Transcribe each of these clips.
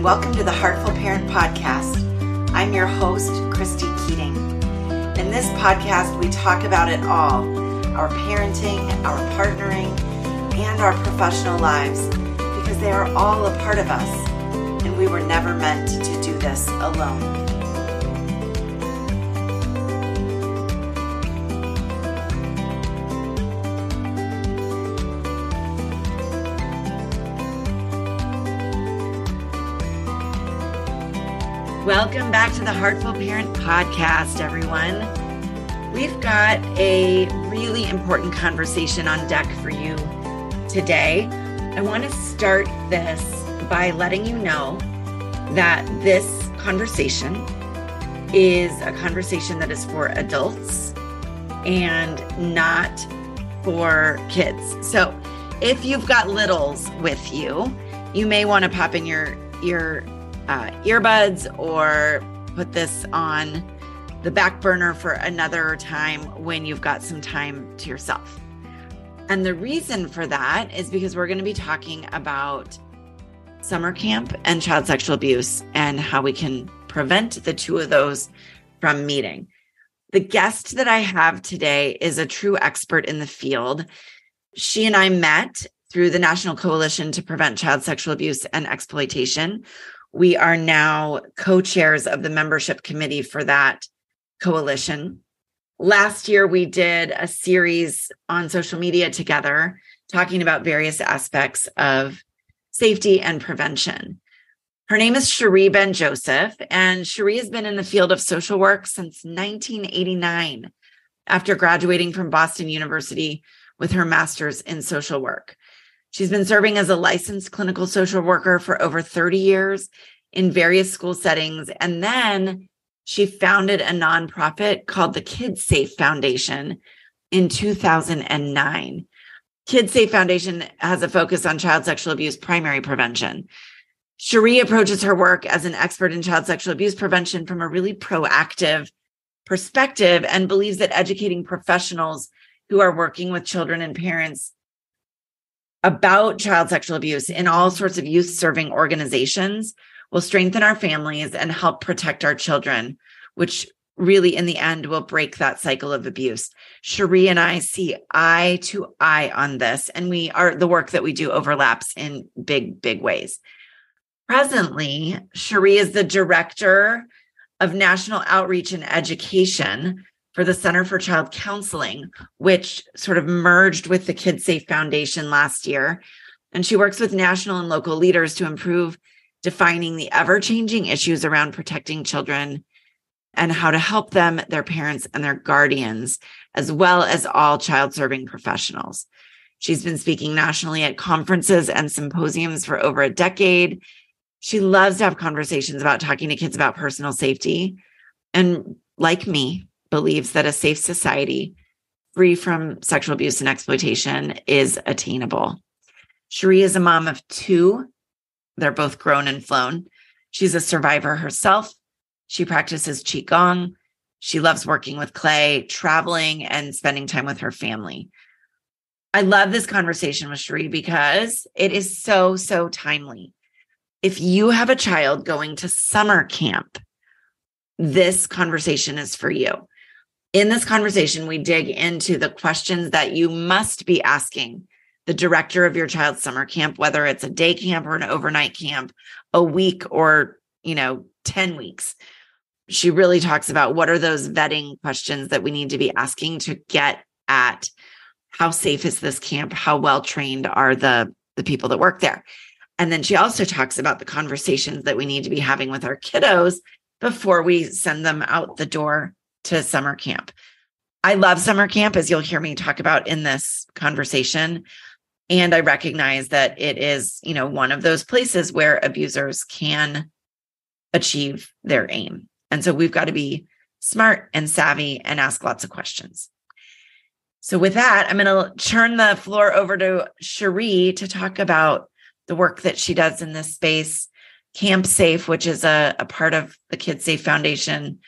welcome to the Heartful Parent Podcast. I'm your host, Christy Keating. In this podcast, we talk about it all, our parenting, our partnering, and our professional lives, because they are all a part of us, and we were never meant to do this alone. Welcome back to the Heartful Parent Podcast, everyone. We've got a really important conversation on deck for you today. I want to start this by letting you know that this conversation is a conversation that is for adults and not for kids. So if you've got littles with you, you may want to pop in your earbuds or put this on the back burner for another time when you've got some time to yourself. And the reason for that is because we're going to be talking about summer camp and child sexual abuse and how we can prevent the two of those from meeting. The guest that I have today is a true expert in the field. She and I met through the National Coalition to Prevent Child Sexual Abuse and Exploitation. We are now co-chairs of the membership committee for that coalition. Last year, we did a series on social media together, talking about various aspects of safety and prevention. Her name is Cherie Benjoseph, and Cherie has been in the field of social work since 1989, after graduating from Boston University with her master's in social work. She's been serving as a licensed clinical social worker for over 30 years in various school settings. And then she founded a nonprofit called the KidSafe Foundation in 2009. KidSafe Foundation has a focus on child sexual abuse primary prevention. Cherie approaches her work as an expert in child sexual abuse prevention from a really proactive perspective and believes that educating professionals who are working with children and parents about child sexual abuse in all sorts of youth-serving organizations will strengthen our families and help protect our children, which really, in the end, will break that cycle of abuse. Cherie and I see eye to eye on this, and the work that we do overlaps in big, big ways. Presently, Cherie is the director of National Outreach and Education for the Center for Child Counseling, which sort of merged with the KidSafe Foundation last year. And she works with national and local leaders to improve defining the ever-changing issues around protecting children and how to help them, their parents, and their guardians, as well as all child-serving professionals. She's been speaking nationally at conferences and symposiums for over a decade. She loves to have conversations about talking to kids about personal safety. And like me, believes that a safe society free from sexual abuse and exploitation is attainable. Cherie is a mom of two. They're both grown and flown. She's a survivor herself. She practices Qigong. She loves working with clay, traveling, and spending time with her family. I love this conversation with Cherie because it is so, so timely. If you have a child going to summer camp, this conversation is for you. In this conversation, we dig into the questions that you must be asking the director of your child's summer camp, whether it's a day camp or an overnight camp, a week or, 10 weeks. She really talks about what are those vetting questions that we need to be asking to get at how safe is this camp? How well trained are the people that work there? And then she also talks about the conversations that we need to be having with our kiddos before we send them out the door to summer camp. I love summer camp, as you'll hear me talk about in this conversation. And I recognize that it is, one of those places where abusers can achieve their aim. And so we've got to be smart and savvy and ask lots of questions. So with that, I'm going to turn the floor over to Cherie to talk about the work that she does in this space, CampSafe, which is a part of the KidSafe Foundation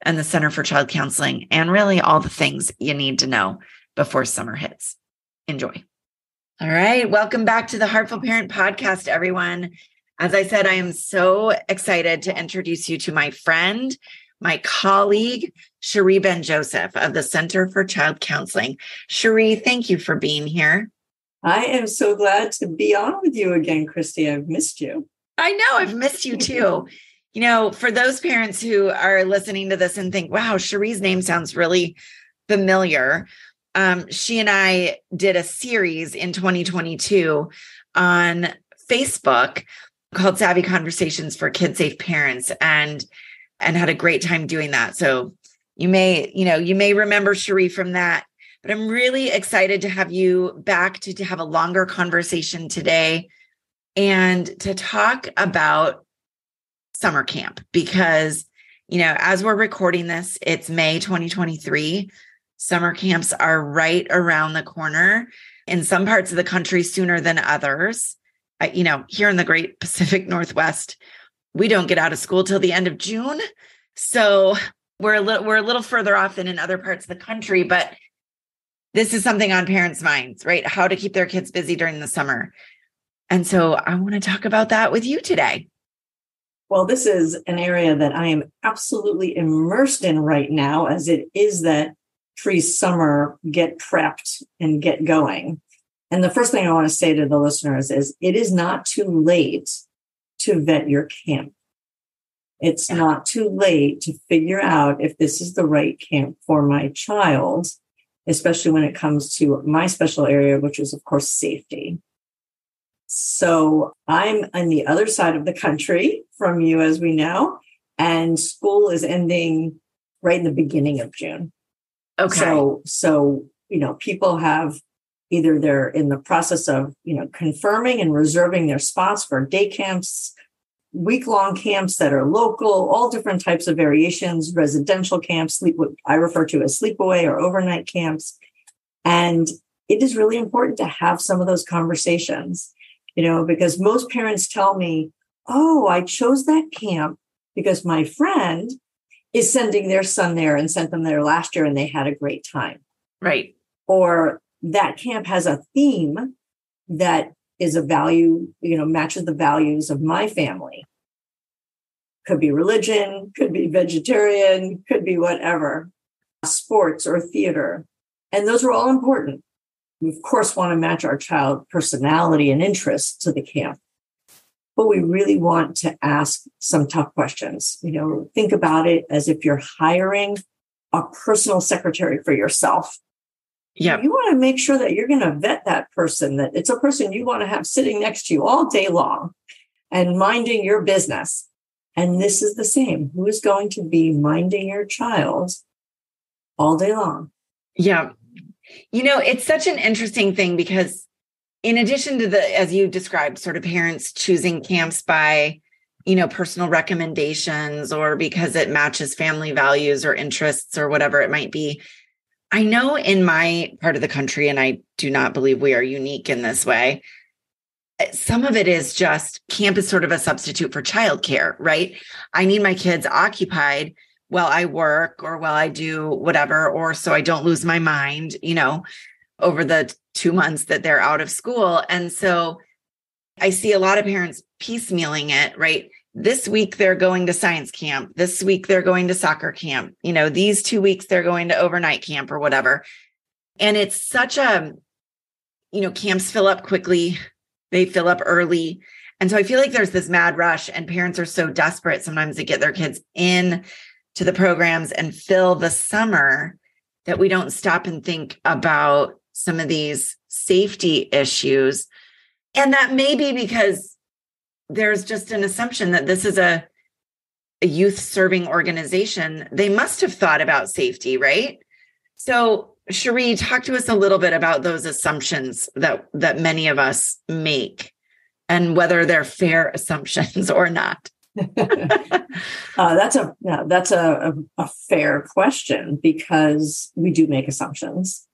and the Center for Child Counseling, and really all the things you need to know before summer hits. Enjoy. All right. Welcome back to the Heartful Parent Podcast, everyone. As I said, I am so excited to introduce you to my friend, my colleague, Cherie Benjoseph of the Center for Child Counseling. Cherie, thank you for being here. I am so glad to be on with you again, Christy. I've missed you. I know, I've missed you too. You know, for those parents who are listening to this and think, wow, Cherie's name sounds really familiar. She and I did a series in 2022 on Facebook called Savvy Conversations for KidSafe Parents and had a great time doing that. So you may remember Cherie from that, but I'm really excited to have you back to have a longer conversation today and to talk about summer camp because, as we're recording this, it's May 2023. Summer camps are right around the corner in some parts of the country sooner than others. Here in the Great Pacific Northwest, we don't get out of school till the end of June. So we're a little further off than in other parts of the country, but this is something on parents' minds, right? How to keep their kids busy during the summer. And so I want to talk about that with you today. Well, this is an area that I am absolutely immersed in right now, as it is that pre-summer get prepped and get going. And the first thing I want to say to the listeners is it is not too late to vet your camp. It's not too late to figure out if this is the right camp for my child, especially when it comes to my special area, which is, of course, safety. So I'm on the other side of the country from you, as we know, and school is ending right in the beginning of June. Okay. So people have either they're in the process of, confirming and reserving their spots for day camps, week-long camps that are local, all different types of variations, residential camps, what I refer to as sleepaway or overnight camps. And it is really important to have some of those conversations, because most parents tell me, oh, I chose that camp because my friend is sending their son there and sent them there last year and they had a great time. Right. Or that camp has a theme that is a value, matches the values of my family. Could be religion, could be vegetarian, could be whatever, sports or theater. And those are all important. We, of course, want to match our child personality and interests to the camp. But we really want to ask some tough questions. Think about it as if you're hiring a personal secretary for yourself. Yeah. You want to make sure that you're going to vet that person, that it's a person you want to have sitting next to you all day long and minding your business. And this is the same. Who is going to be minding your child all day long? Yeah. It's such an interesting thing because in addition to as you described, sort of parents choosing camps by, personal recommendations or because it matches family values or interests or whatever it might be. I know in my part of the country, and I do not believe we are unique in this way, some of it is just camp is sort of a substitute for childcare, right? I need my kids occupied while I work or while I do whatever, or so I don't lose my mind, over the 2 months that they're out of school. And so I see a lot of parents piecemealing it, right? This week they're going to science camp. This week they're going to soccer camp. These 2 weeks they're going to overnight camp or whatever. And it's such camps fill up quickly. They fill up early. And so I feel like there's this mad rush and parents are so desperate sometimes to get their kids in to the programs and fill the summer that we don't stop and think about some of these safety issues. And that may be because there's just an assumption that this is a youth serving organization. They must have thought about safety, right? So Cherie, talk to us a little bit about those assumptions that many of us make and whether they're fair assumptions or not. That's a fair question because we do make assumptions.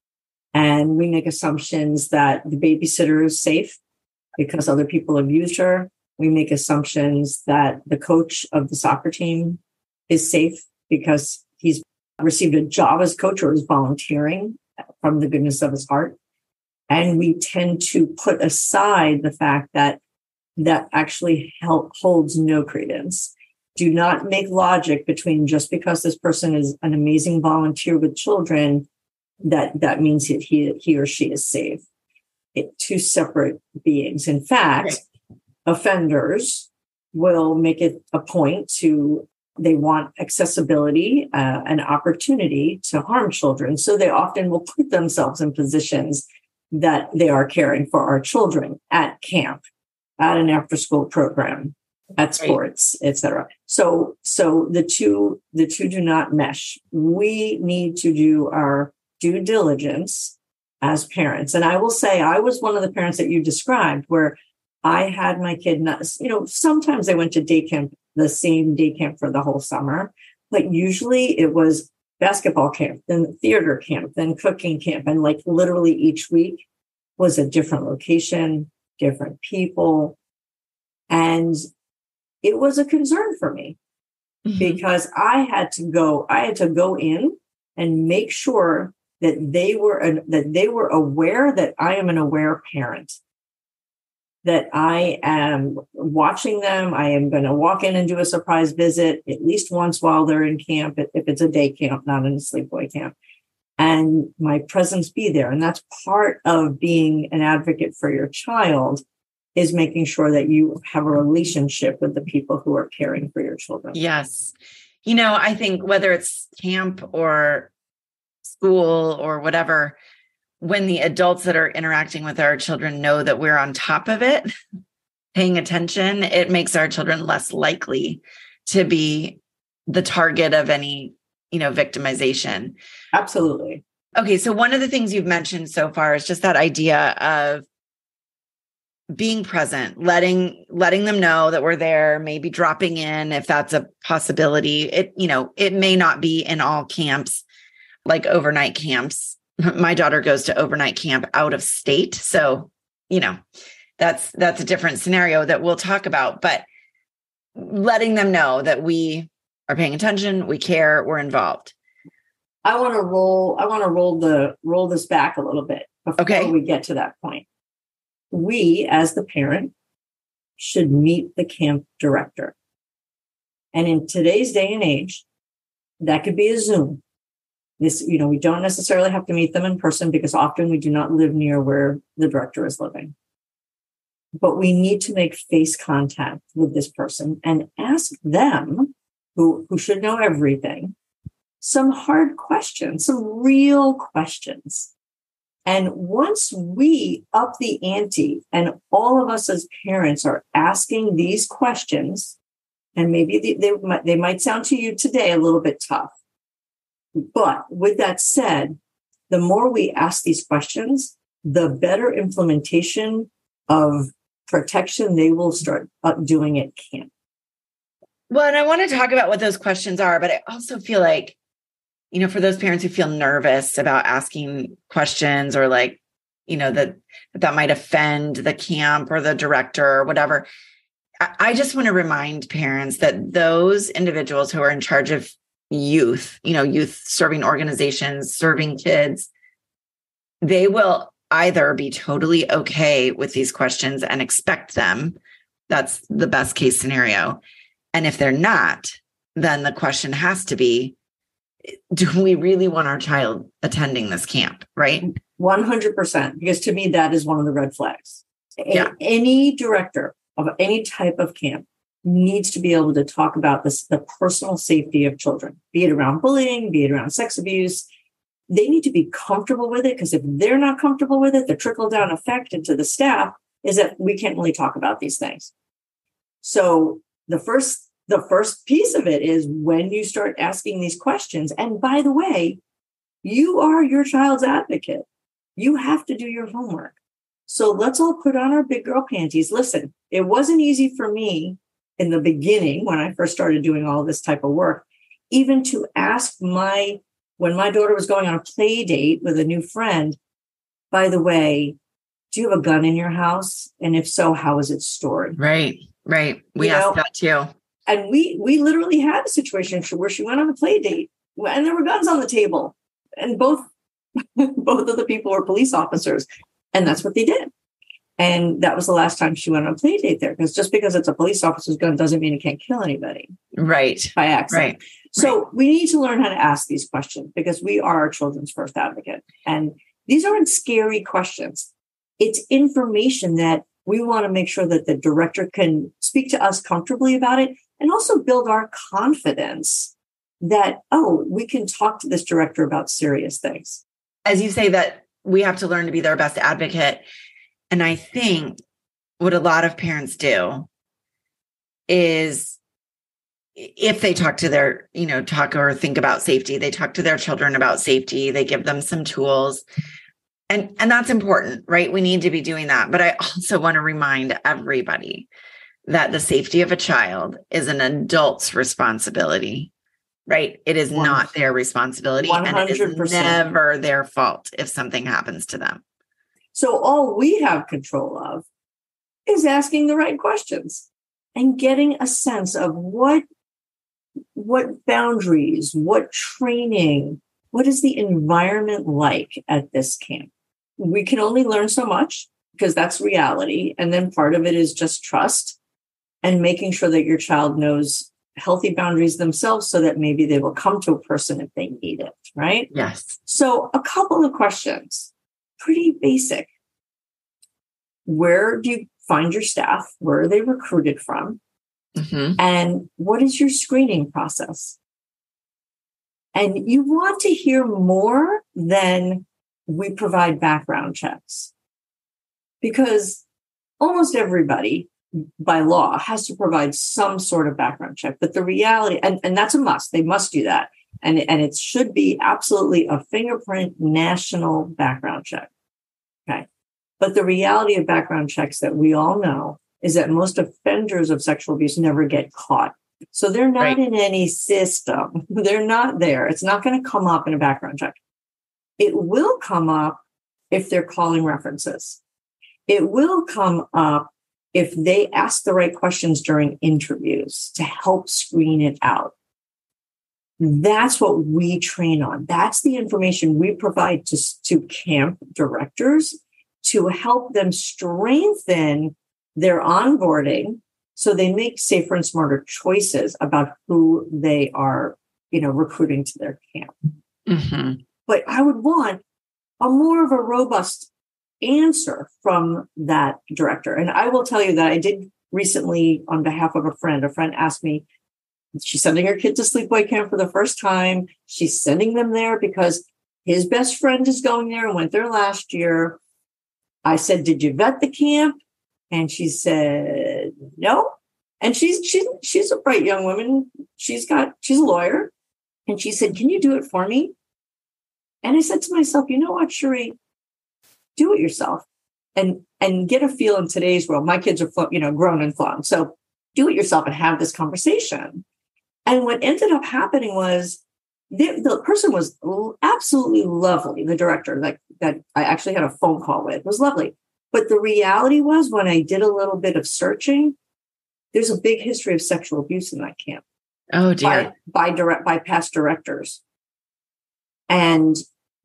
And we make assumptions that the babysitter is safe because other people have used her. We make assumptions that the coach of the soccer team is safe because he's received a job as coach or is volunteering from the goodness of his heart. And we tend to put aside the fact that that actually holds no credence. Do not make logic between just because this person is an amazing volunteer with children, that means he or she is safe. Two separate beings. In fact, offenders will make it a point they want accessibility, and opportunity to harm children. So they often will put themselves in positions that they are caring for our children at camp, at an after-school program, at sports, etc. So the two do not mesh. We need to do our due diligence as parents. And I will say, I was one of the parents that you described, where I had my kid, sometimes they went to day camp, the same day camp for the whole summer, but usually it was basketball camp, then theater camp, then cooking camp. And like literally each week was a different location, different people. And it was a concern for me because I had to go in and make sure that they were aware that I am an aware parent, that I am watching them. I am going to walk in and do a surprise visit at least once while they're in camp, if it's a day camp, not in a sleepaway camp, and my presence be there. And that's part of being an advocate for your child, is making sure that you have a relationship with the people who are caring for your children. Yes. I think whether it's camp or school or whatever, when the adults that are interacting with our children know that we're on top of it, paying attention, it makes our children less likely to be the target of any, victimization. Absolutely. Okay. So one of the things you've mentioned so far is just that idea of being present, letting them know that we're there, maybe dropping in if that's a possibility. It may not be in all camps, like overnight camps. My daughter goes to overnight camp out of state. So, that's a different scenario that we'll talk about, but letting them know that we are paying attention, we care, we're involved. I want to roll this back a little bit before we get to that point. We, as the parent, should meet the camp director. And in today's day and age, that could be a Zoom. We don't necessarily have to meet them in person because often we do not live near where the director is living. But we need to make face contact with this person and ask them, who should know everything, some hard questions, some real questions. And once we up the ante and all of us as parents are asking these questions, and maybe they might sound to you today a little bit tough. But with that said, the more we ask these questions, the better implementation of protection they will start doing at camp. Well, and I want to talk about what those questions are, but I also feel like, for those parents who feel nervous about asking questions or that might offend the camp or the director or whatever, I just want to remind parents that those individuals who are in charge of youth serving organizations, serving kids, they will either be totally okay with these questions and expect them. That's the best case scenario. And if they're not, then the question has to be, do we really want our child attending this camp? Right? 100%. Because to me, that is one of the red flags. Yeah. Any director of any type of camp needs to be able to talk about the personal safety of children, be it around bullying, be it around sex abuse. They need to be comfortable with it, because if they're not comfortable with it, the trickle-down effect into the staff is that we can't really talk about these things. So the first piece of it is when you start asking these questions. And by the way, you are your child's advocate. You have to do your homework. So let's all put on our big girl panties. Listen, it wasn't easy for me in the beginning when I first started doing all this type of work, even to ask when my daughter was going on a play date with a new friend, by the way, do you have a gun in your house? And if so, how is it stored? Right. We asked that too. And we literally had a situation where she went on a play date and there were guns on the table, and both of the people were police officers. And that's what they did. And that was the last time she went on a play date there, because just because it's a police officer's gun doesn't mean it can't kill anybody. Right. By accident. Right. So we need to learn how to ask these questions, because we are our children's first advocate. And these aren't scary questions. It's information that we want to make sure that the director can speak to us comfortably about it, and also build our confidence that, oh, we can talk to this director about serious things. As you say, that we have to learn to be their best advocate. And I think what a lot of parents do is, if they talk to their, talk or think about safety, they talk to their children about safety, they give them some tools. And that's important, right? We need to be doing that. But I also want to remind everybody that the safety of a child is an adult's responsibility, right? It is not their responsibility. 100%. And it is never their fault if something happens to them. So all we have control of is asking the right questions and getting a sense of what boundaries, what training, what is the environment like at this camp? We can only learn so much, because that's reality. And then part of it is just trust and making sure that your child knows healthy boundaries themselves, so that maybe they will come to a person if they need it, right? Yes. So a couple of questions. Pretty basic. Where do you find your staff? Where are they recruited from? Mm-hmm. And what is your screening process? And you want to hear more than we provide background checks, because almost everybody by law has to provide some sort of background check. But the reality, and that's a must, they must do that. And it should be absolutely a fingerprint national background check. Okay. But the reality of background checks that we all know is that most offenders of sexual abuse never get caught. So they're not in any system. They're not there. It's not going to come up in a background check. It will come up if they're calling references. It will come up if they ask the right questions during interviews to help screen it out. That's what we train on. That's the information we provide to camp directors to help them strengthen their onboarding, so they make safer and smarter choices about who they are, recruiting to their camp. Mm-hmm. But I would want a more of a robust answer from that director. And I will tell you that I did recently, on behalf of a friend asked me, she's sending her kid to sleepaway camp for the first time. She's sending them there because his best friend is going there and went there last year. I said, did you vet the camp? And she said, no. And she's a bright young woman. She's a lawyer. And she said, can you do it for me? And I said to myself, you know what, Cherie, do it yourself and get a feel in today's world. My kids are, grown and flown. So do it yourself and have this conversation. And what ended up happening was the person was absolutely lovely. The director that I actually had a phone call with was lovely. But the reality was, when I did a little bit of searching, there's a big history of sexual abuse in that camp. Oh, dear. By past directors. And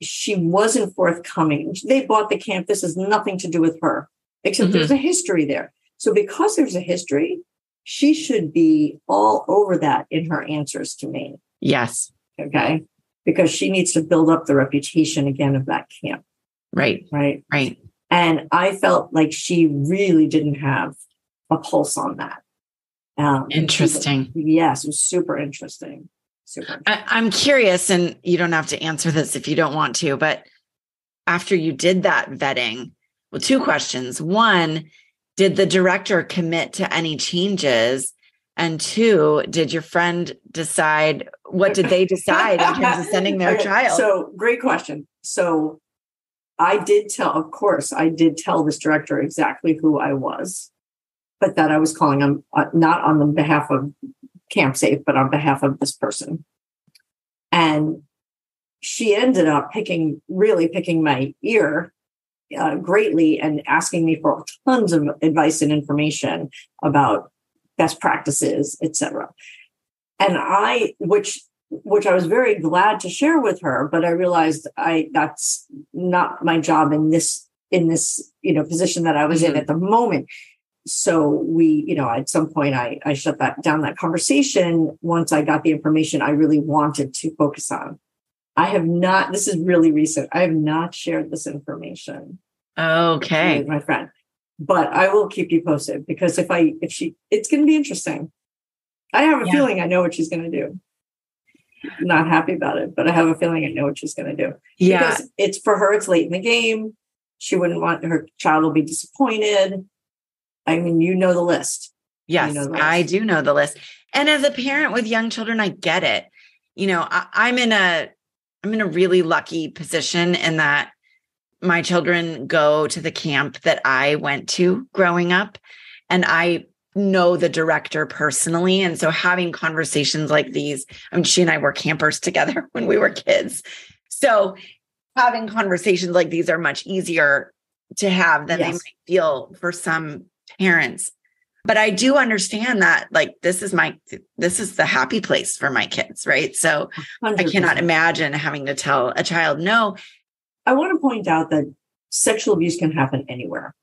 she wasn't forthcoming. They bought the camp. This has nothing to do with her, except there's a history there. So because there's a history, she should be all over that in her answers to me. Yes. Okay. Because she needs to build up the reputation again of that camp. Right. Right. Right. And I felt like she really didn't have a pulse on that. Interesting. Yes, it was super interesting. I'm curious, and you don't have to answer this if you don't want to, but after you did that vetting, well, two questions. One, did the director commit to any changes? And two, did your friend decide, what did they decide in terms of sending their child? So great question. So I did tell this director exactly who I was, but that I was calling him not on the behalf of CampSafe, but on behalf of this person. And she ended up picking my ear greatly and asking me for tons of advice and information about best practices, etc. And which I was very glad to share with her, but I realized that's not my job in this in this, position that I was in at the moment. So we, at some point I shut down that conversation. Once I got the information I really wanted to focus on. I have not, this is really recent. I have not shared this information. Okay. With my friend, but I will keep you posted, because it's going to be interesting. I have a feeling I know what she's going to do. Not happy about it, but I have a feeling I know what she's going to do. Yeah. Because it's for her, it's late in the game. She wouldn't want her child will be disappointed. I mean, the list. Yes, I do know the list. And as a parent with young children, I get it. I'm in a really lucky position in that my children go to the camp that I went to growing up, and I know the director personally. And so having conversations like these, she and I were campers together when we were kids. So having conversations like these are much easier to have than they might feel for some parents. But I do understand that, this is the happy place for my kids, right? So 100%. I cannot imagine having to tell a child no. I want to point out that sexual abuse can happen anywhere.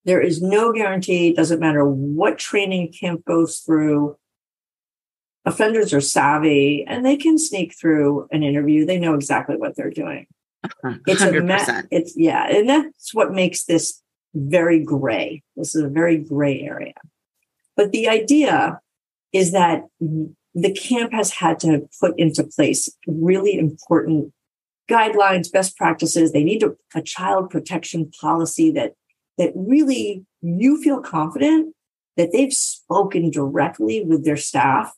There is no guarantee. It doesn't matter what training camp goes through. Offenders are savvy and they can sneak through an interview. They know exactly what they're doing. 100%. And that's what makes this very gray. This is a very gray area. But the idea is that the camp has had to put into place really important guidelines, best practices. They need a child protection policy that really you feel confident that they've spoken directly with their staff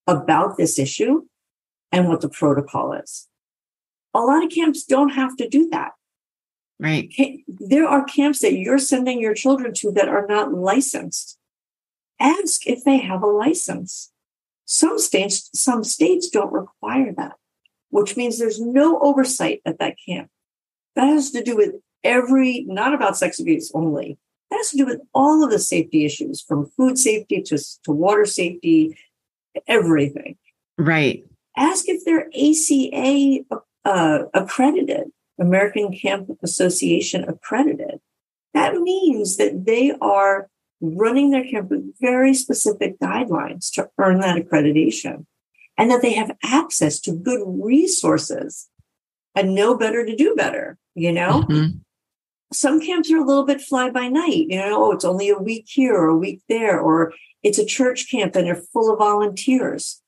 about this issue and what the protocol is. A lot of camps don't have to do that. Right. There are camps that you're sending your children to that are not licensed. Ask if they have a license. Some states don't require that, which means there's no oversight at that camp. That has to do with not about sex abuse only. That has to do with all of the safety issues, from food safety to water safety, everything. Right. Ask if they're ACA accredited, American Camp Association accredited. That means that they are running their camp with very specific guidelines to earn that accreditation, and that they have access to good resources and know better to do better, Mm-hmm. Some camps are a little bit fly by night, it's only a week here or a week there, or it's a church camp and they're full of volunteers.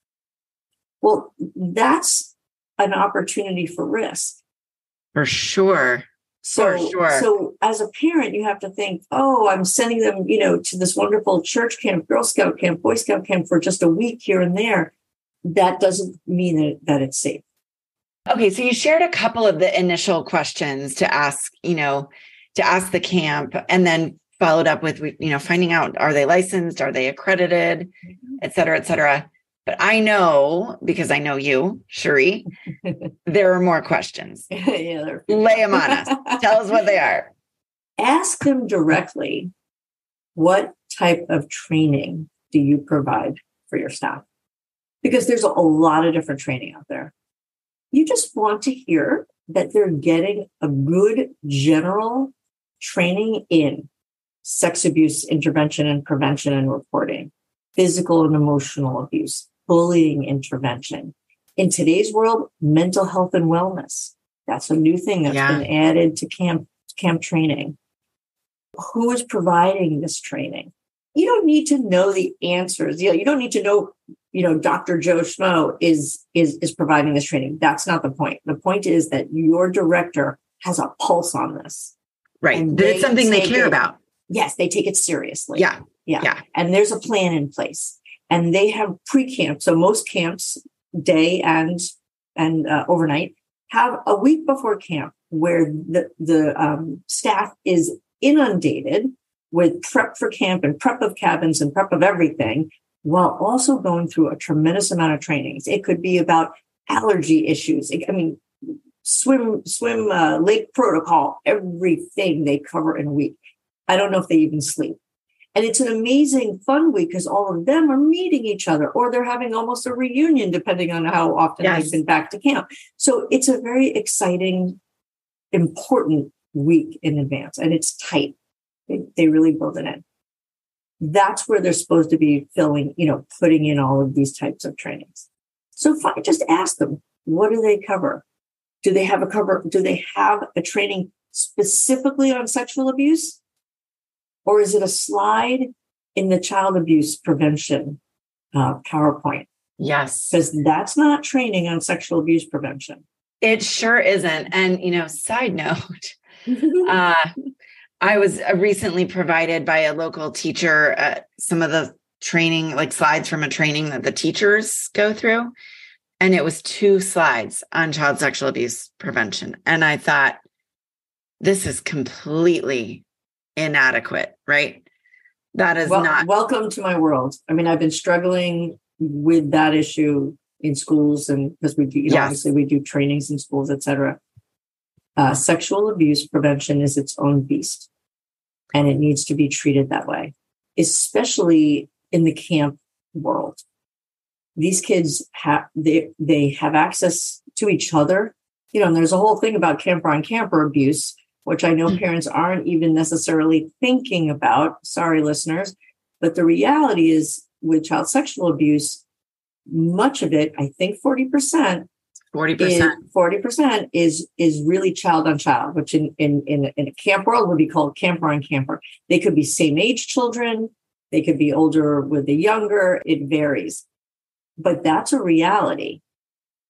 Well, that's an opportunity for risk. For sure. So as a parent, you have to think, I'm sending them, to this wonderful church camp, Girl Scout camp, Boy Scout camp for just a week here and there. That doesn't mean that it's safe. Okay. So you shared a couple of the initial questions to ask the camp, and then followed up with, finding out, are they licensed? Are they accredited, et cetera, et cetera. But I know, because I know you, Cherie, there are more questions. Lay them on us. Tell us what they are. Ask them directly, what type of training do you provide for your staff? Because there's a lot of different training out there. You just want to hear that they're getting a good general training in sex abuse intervention and prevention and reporting, physical and emotional abuse, bullying intervention. In today's world, mental health and wellness. That's a new thing that's been added to camp training. Who is providing this training? You don't need to know the answers. You don't need to know, Dr. Joe Schmo is providing this training. That's not the point. The point is that your director has a pulse on this. Right. It's something they care about. Yes, they take it seriously. Yeah. And there's a plan in place. And they have pre-camp. So most camps, day and overnight, have a week before camp where the staff is inundated with prep for camp and prep of cabins and prep of everything, while also going through a tremendous amount of trainings. It could be about allergy issues. Swim, lake protocol, everything they cover in a week. I don't know if they even sleep. And it's an amazing, fun week because all of them are meeting each other, or they're having almost a reunion, depending on how often they've been back to camp. So it's a very exciting, important week in advance, and it's tight. They really build it in. That's where they're supposed to be putting in all of these types of trainings. So if I just ask them, what do they cover? Do they have a training specifically on sexual abuse? Or is it a slide in the child abuse prevention PowerPoint? Yes. Because that's not training on sexual abuse prevention. It sure isn't. And, side note, I was recently provided by a local teacher some of the training, like slides from a training that the teachers go through. And it was 2 slides on child sexual abuse prevention. And I thought, this is completely inadequate, right? That is not. Welcome to my world. I mean, I've been struggling with that issue in schools, and because we do, obviously we do trainings in schools, et cetera. Sexual abuse prevention is its own beast, and it needs to be treated that way, especially in the camp world. These kids they have access to each other, and there's a whole thing about camper on camper abuse, which I know parents aren't even necessarily thinking about. Sorry, listeners. But the reality is with child sexual abuse, much of it, I think 40% is really child on child, which in a camp world would be called camper on camper. They could be same age children. They could be older with the younger. It varies. But that's a reality.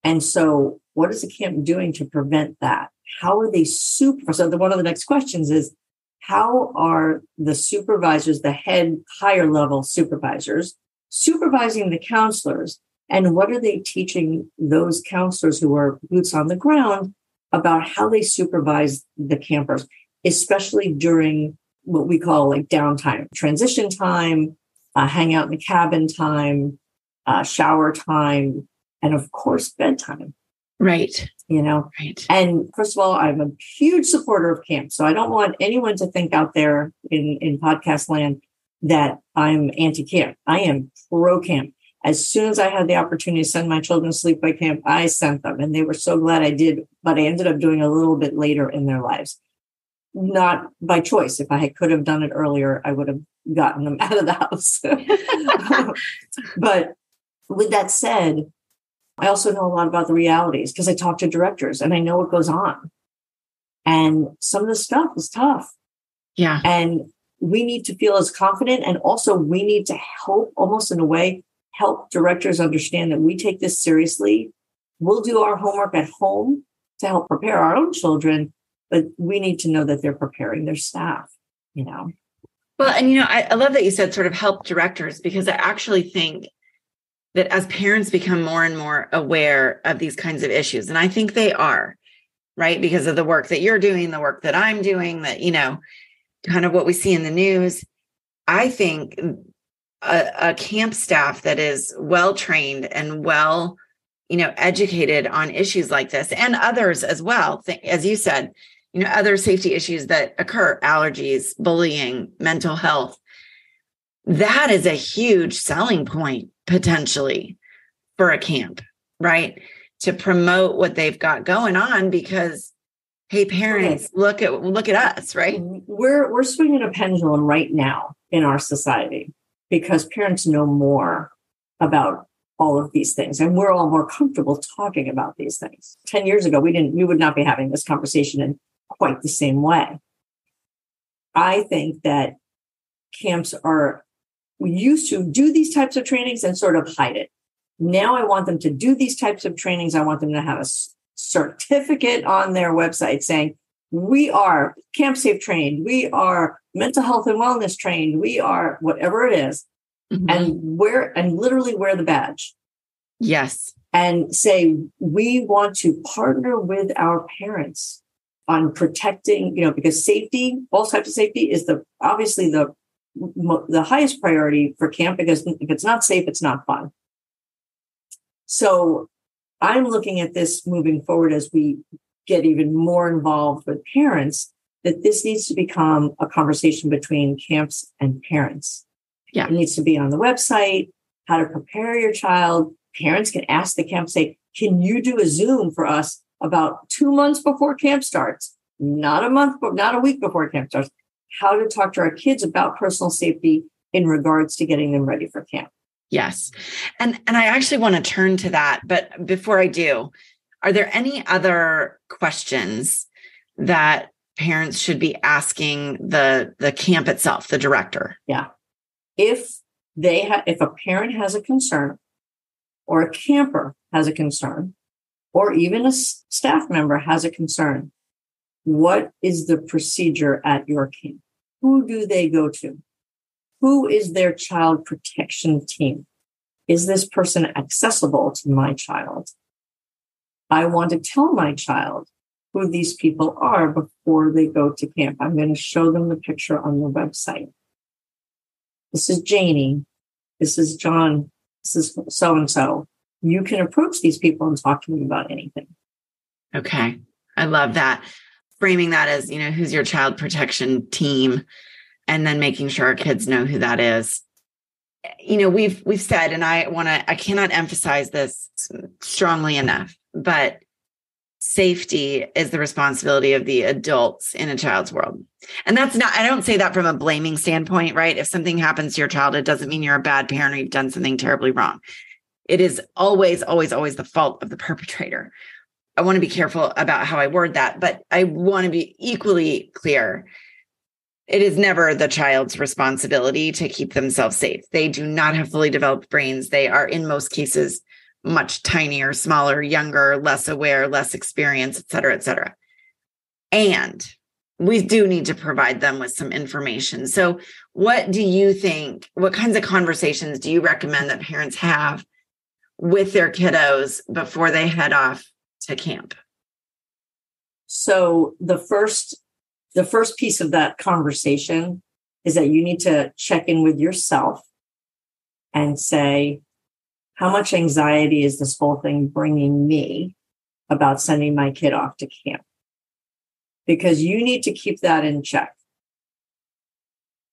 And so what is the camp doing to prevent that? How are they So one of the next questions is, how are the supervisors, the head higher level supervisors, supervising the counselors? And what are they teaching those counselors who are boots on the ground about how they supervise the campers, especially during what we call like downtime, transition time, hang out in the cabin time, shower time, and of course, bedtime. Right. Right. And first of all, I'm a huge supporter of camp. So I don't want anyone to think out there in podcast land that I'm anti-camp. I am pro-camp. As soon as I had the opportunity to send my children to sleepaway camp, I sent them, and they were so glad I did. But I ended up doing a little bit later in their lives, not by choice. If I could have done it earlier, I would have gotten them out of the house. But with that said, I also know a lot about the realities because I talk to directors and I know what goes on. And some of the stuff is tough. Yeah. And we need to feel as confident. And also we need to help, almost in a way, help directors understand that we take this seriously. We'll do our homework at home to help prepare our own children, but we need to know that they're preparing their staff, Well, and, I love that you said sort of help directors, because I actually think that as parents become more and more aware of these kinds of issues, and I think they are, right? Because of the work that you're doing, the work that I'm doing, that, kind of what we see in the news. I think a camp staff that is well-trained and well, educated on issues like this, and others as well, as you said, other safety issues that occur, allergies, bullying, mental health, that is a huge selling point potentially for a camp, right? To promote what they've got going on, because, hey, parents, look at us, right? We're swinging a pendulum right now in our society because parents know more about all of these things, and we're all more comfortable talking about these things. 10 years ago, we would not be having this conversation in quite the same way. I think that camps are used to do these types of trainings and sort of hide it. Now I want them to do these types of trainings. I want them to have a certificate on their website saying, we are CampSafe trained. We are mental health and wellness trained. We are whatever it is. Mm-hmm. and literally wear the badge. Yes. And say, we want to partner with our parents on protecting, because safety, all types of safety is obviously the highest priority for camp, because if it's not safe, it's not fun. So I'm looking at this moving forward as we get even more involved with parents, that this needs to become a conversation between camps and parents. Yeah. It needs to be on the website, how to prepare your child. Parents can ask the camp, say, can you do a Zoom for us about 2 months before camp starts? not a month, but not a week before camp starts, how to talk to our kids about personal safety in regards to getting them ready for camp. Yes. And I actually want to turn to that. But before I do, are there any other questions that parents should be asking the camp itself, the director? Yeah. If a parent has a concern, or a camper has a concern, or even a staff member has a concern, what is the procedure at your camp? Who do they go to? Who is their child protection team? Is this person accessible to my child? I want to tell my child who these people are before they go to camp. I'm going to show them the picture on the website. This is Janie. This is John. This is so-and-so. You can approach these people and talk to them about anything. Okay. I love that. Framing that as, who's your child protection team, and then making sure our kids know who that is. We've said, and I cannot emphasize this strongly enough, but safety is the responsibility of the adults in a child's world. And that's not, I don't say that from a blaming standpoint, right? If something happens to your child, it doesn't mean you're a bad parent or you've done something terribly wrong. It is always, always, always the fault of the perpetrator. I want to be careful about how I word that, but I want to be equally clear. It is never the child's responsibility to keep themselves safe. They do not have fully developed brains. They are, in most cases, much tinier, smaller, younger, less aware, less experienced, et cetera, et cetera. And we do need to provide them with some information. So what do you think, what kinds of conversations do you recommend that parents have with their kiddos before they head off to camp? So the first piece of that conversation is that you need to check in with yourself and say, how much anxiety is this whole thing bringing me about sending my kid off to camp? Because you need to keep that in check.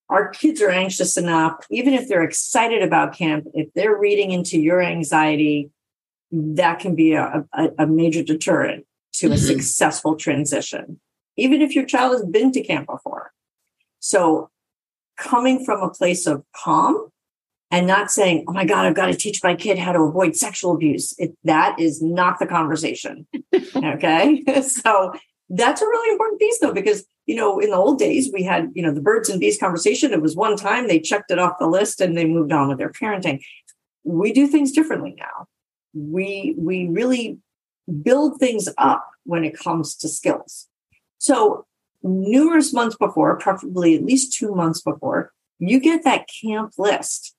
Our kids are anxious enough, even if they're excited about camp, if they're reading into your anxiety, that can be a major deterrent to a successful transition, even if your child has been to camp before. So coming from a place of calm and not saying, oh my God, I've got to teach my kid how to avoid sexual abuse. That is not the conversation. Okay. So that's a really important piece though, because, in the old days we had, the birds and bees conversation. It was one time they checked it off the list and they moved on with their parenting. We do things differently now. We really build things up when it comes to skills. So numerous months before, preferably at least 2 months before, you get that camp list.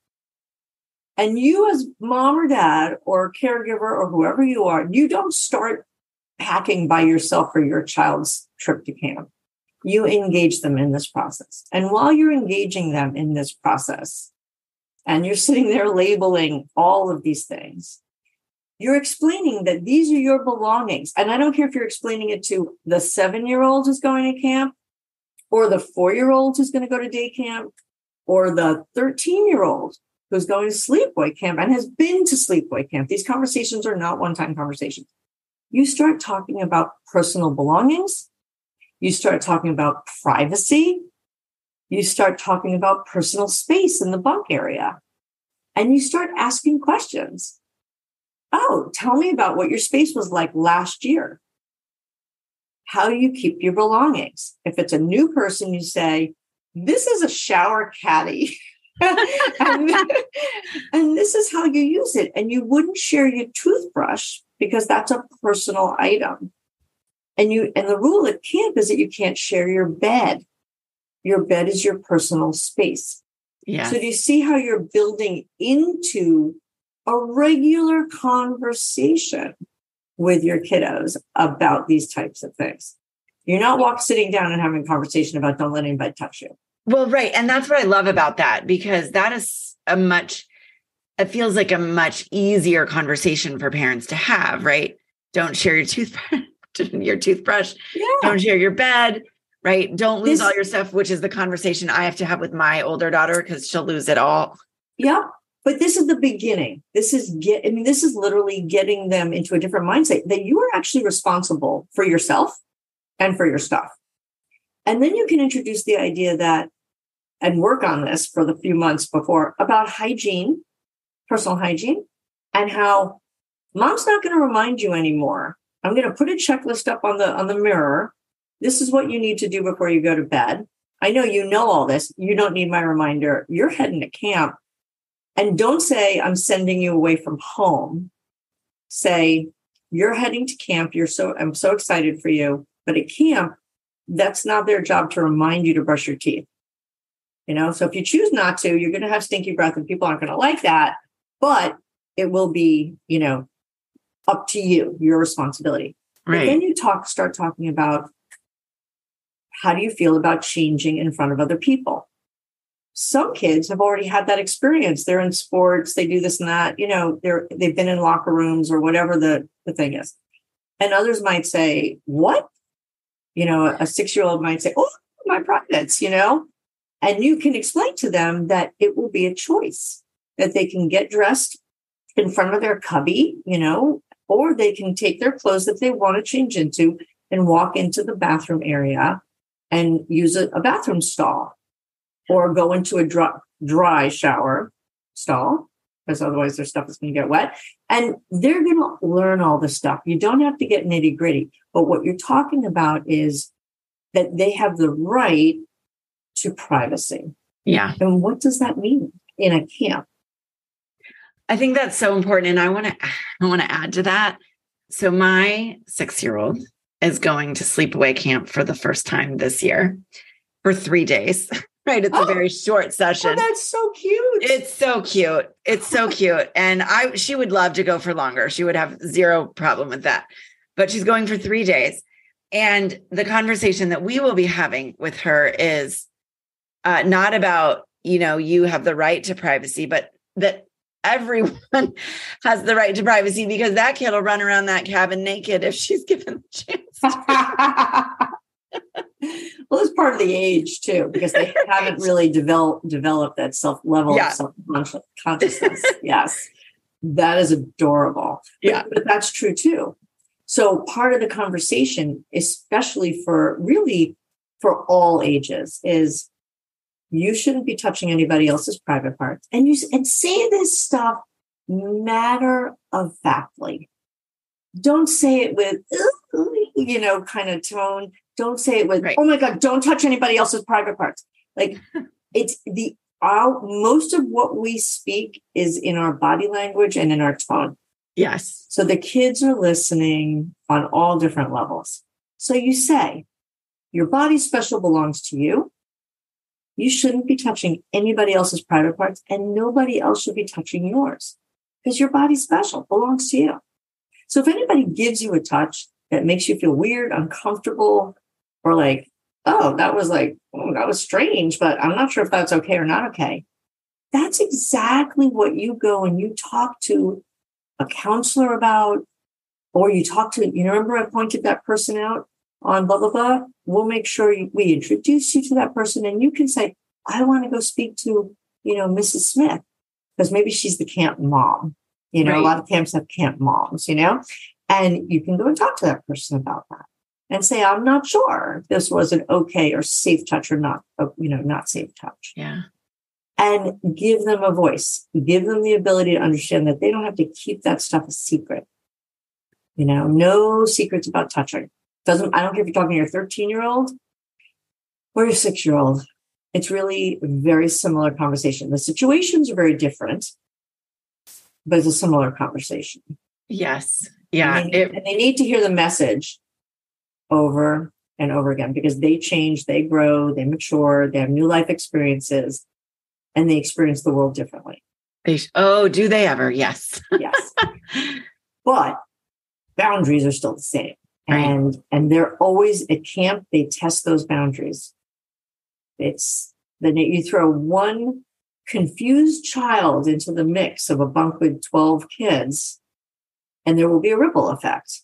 And you as mom or dad or caregiver or whoever you are, you don't start packing by yourself for your child's trip to camp. You engage them in this process. And while you're engaging them in this process, and you're sitting there labeling all of these things, you're explaining that these are your belongings. And I don't care if you're explaining it to the 7-year-old who's going to camp, or the 4-year-old who's going to go to day camp, or the 13-year-old who's going to sleepaway camp and has been to sleepaway camp. These conversations are not one-time conversations. You start talking about personal belongings. You start talking about privacy. You start talking about personal space in the bunk area. And you start asking questions. Oh, tell me about what your space was like last year. How you keep your belongings. If it's a new person, you say, this is a shower caddy. and this is how you use it. And you wouldn't share your toothbrush because that's a personal item. And the rule at camp is that you can't share your bed. Your bed is your personal space. Yeah. So do you see how you're building into a regular conversation with your kiddos about these types of things? You're not sitting down and having a conversation about don't let anybody touch you. Well, right. And that's what I love about that, because that is it feels like a much easier conversation for parents to have, right? Don't share your toothbrush. Yeah. Don't share your bed, right? Don't lose all your stuff, which is the conversation I have to have with my older daughter because she'll lose it all. Yeah. But this is the beginning. This is literally getting them into a different mindset that you are actually responsible for yourself and for your stuff. And then you can introduce the idea that, and work on this for the few months before, about hygiene, personal hygiene, and how mom's not going to remind you anymore. I'm going to put a checklist up on the mirror. This is what you need to do before you go to bed. I know you know all this. You don't need my reminder. You're heading to camp. And don't say, I'm sending you away from home. Say, you're heading to camp. I'm so excited for you. But at camp, that's not their job to remind you to brush your teeth. So if you choose not to, you're going to have stinky breath and people aren't going to like that. But it will be, up to you, your responsibility. Right. But then you start talking about, how do you feel about changing in front of other people? Some kids have already had that experience. They're in sports, they do this and that, they've been in locker rooms or whatever the thing is. And others might say, what? A 6-year-old might say, oh, my privates, and you can explain to them that it will be a choice, that they can get dressed in front of their cubby, or they can take their clothes that they want to change into and walk into the bathroom area and use a bathroom stall, or go into a dry shower stall, because otherwise their stuff is going to get wet. And they're going to learn all this stuff. You don't have to get nitty gritty, but what you're talking about is that they have the right to privacy. Yeah. And what does that mean in a camp? I think that's so important. And I want to add to that. So my 6-year-old is going to sleepaway camp for the first time this year for 3 days. Right. It's a very short session. Oh, that's so cute. It's so cute. It's so cute. And she would love to go for longer. She would have zero problem with that, but she's going for 3 days. And the conversation that we will be having with her is not about, you have the right to privacy, but that everyone has the right to privacy, because that kid will run around that cabin naked if she's given the chance. Well, it's part of the age too, because they haven't really developed that level of self-consciousness. Yes. That is adorable. Yeah. But that's true too. So part of the conversation, especially for all ages, is you shouldn't be touching anybody else's private parts. And say this stuff matter of factly. Don't say it with, kind of tone. Don't say it with, right. Oh my God, don't touch anybody else's private parts. Like it's most of what we speak is in our body language and in our tone. Yes. So the kids are listening on all different levels. So you say, your body special belongs to you. You shouldn't be touching anybody else's private parts, and nobody else should be touching yours, because your body's special, belongs to you. So if anybody gives you a touch that makes you feel weird, uncomfortable, or like, that was strange, but I'm not sure if that's okay or not okay. That's exactly what you go and you talk to a counselor about, or you talk to, remember I pointed that person out on blah, blah, blah. We'll make sure we introduce you to that person, and you can say, I want to go speak to, Mrs. Smith, because maybe she's the camp mom. Right. A lot of camps have camp moms, and you can go and talk to that person about that and say, I'm not sure if this was an okay or safe touch or not, not safe touch. Yeah. And give them a voice, give them the ability to understand that they don't have to keep that stuff a secret. No secrets about touching. I don't care if you're talking to your 13-year-old or your 6-year-old. It's really a very similar conversation. The situations are very different, but it's a similar conversation. Yes. Yeah. And they need to hear the message over and over again, because they change, they grow, they mature, they have new life experiences, and they experience the world differently. Do they ever? Yes. Yes. But boundaries are still the same. Right. And they're always at camp, they test those boundaries. It's then you throw one confused child into the mix of a bunk with 12 kids, and there will be a ripple effect.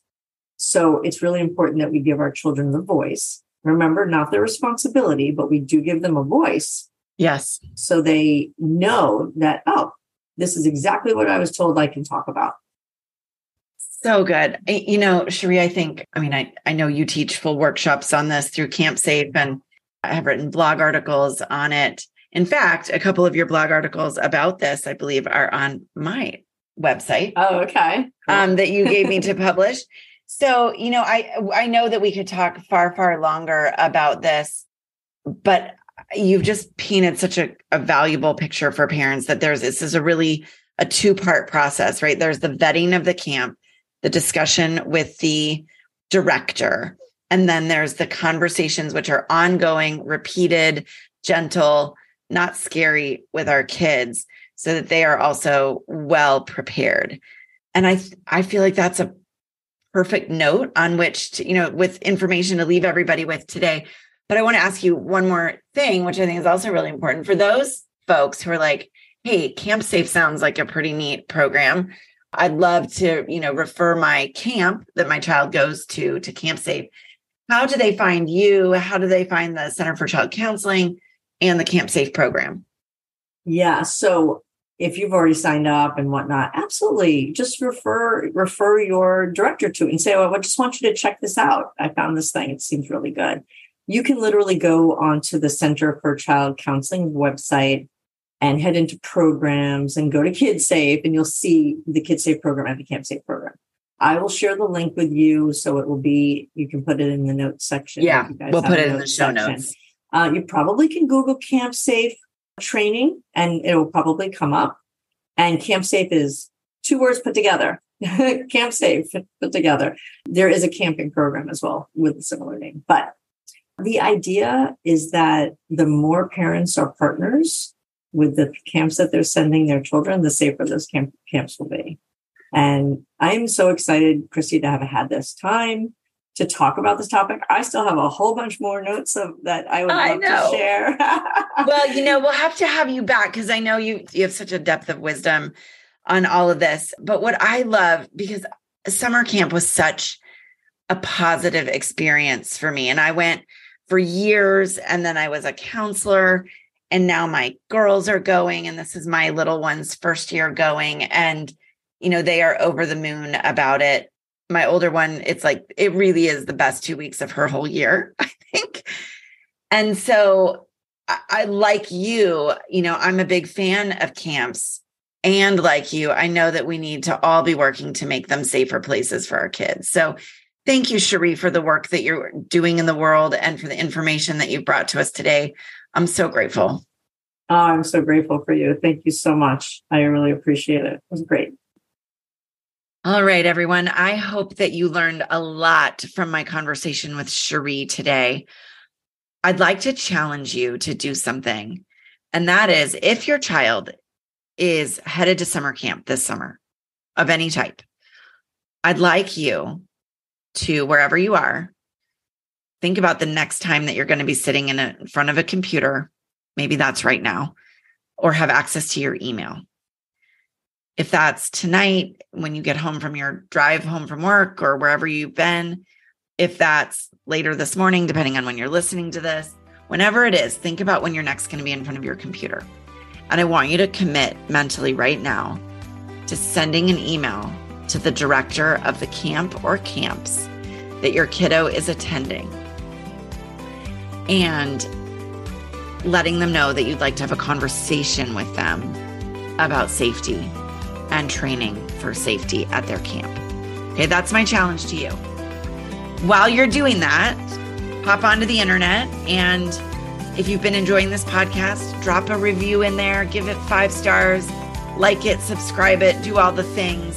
So it's really important that we give our children the voice. Remember, not their responsibility, but we do give them a voice. Yes. So they know that, this is exactly what I was told I can talk about. So good. Cherie, I know you teach full workshops on this through CampSafe, and I have written blog articles on it. In fact, a couple of your blog articles about this, I believe, are on my website. Oh, okay. Cool. That you gave me to publish. So, I know that we could talk far, far longer about this, but you've just painted such a valuable picture for parents that this is a two-part process, right? There's the vetting of the camp, the discussion with the director, and then there's the conversations, which are ongoing, repeated, gentle, not scary with our kids, so that they are also well prepared. And I feel like that's a perfect note on which to, with information to leave everybody with today. But I want to ask you one more thing, which I think is also really important for those folks who are like, hey, CampSafe sounds like a pretty neat program. I'd love to, refer my camp that my child goes to CampSafe. How do they find you? How do they find the Center for Child Counseling and the CampSafe program? Yeah. So if you've already signed up and whatnot, absolutely. Just refer your director to it and say, I just want you to check this out. I found this thing. It seems really good. You can literally go onto the Center for Child Counseling website and head into programs and go to KidSafe, and you'll see the KidSafe program and the CampSafe program. I will share the link with you, so it will be, you can put it in the notes section. Yeah, we'll put it in the show notes. You probably can Google CampSafe training and it will probably come up. And CampSafe is 2 words put together. CampSafe put together. There is a camping program as well with a similar name. But the idea is that the more parents are partners with the camps that they're sending their children, the safer those camps will be. And I'm so excited, Christy, to have had this time to talk about this topic. I still have a whole bunch more notes that I would love to share. Well, we'll have to have you back because I know you have such a depth of wisdom on all of this. But what I love, because summer camp was such a positive experience for me. And I went for years, and then I was a counselor, and now my girls are going, and this is my little one's first year going. And, they are over the moon about it. My older one, it's like, it really is the best 2 weeks of her whole year, I think. And so I like you, I'm a big fan of camps. And like you, I know that we need to all be working to make them safer places for our kids. So thank you, Cherie, for the work that you're doing in the world and for the information that you brought to us today. I'm so grateful. Oh, I'm so grateful for you. Thank you so much. I really appreciate it. It was great. All right, everyone. I hope that you learned a lot from my conversation with Cherie today. I'd like to challenge you to do something. And that is, if your child is headed to summer camp this summer of any type, I'd like you to, wherever you are, think about the next time that you're going to be sitting in front of a computer. Maybe that's right now, or have access to your email. If that's tonight, when you get home from your drive home from work or wherever you've been, if that's later this morning, depending on when you're listening to this, whenever it is, think about when you're next going to be in front of your computer. And I want you to commit mentally right now to sending an email to the director of the camp or camps that your kiddo is attending and letting them know that you'd like to have a conversation with them about safety and training for safety at their camp. Okay, that's my challenge to you. While you're doing that, hop onto the internet, and if you've been enjoying this podcast, drop a review in there, give it 5 stars, like it, subscribe it, do all the things,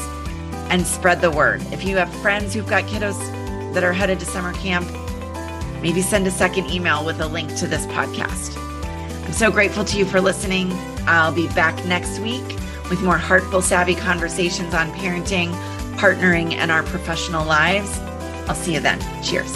and spread the word. If you have friends who've got kiddos that are headed to summer camp, maybe send a second email with a link to this podcast. I'm so grateful to you for listening. I'll be back next week with more heartful, savvy conversations on parenting, partnering, and our professional lives. I'll see you then. Cheers.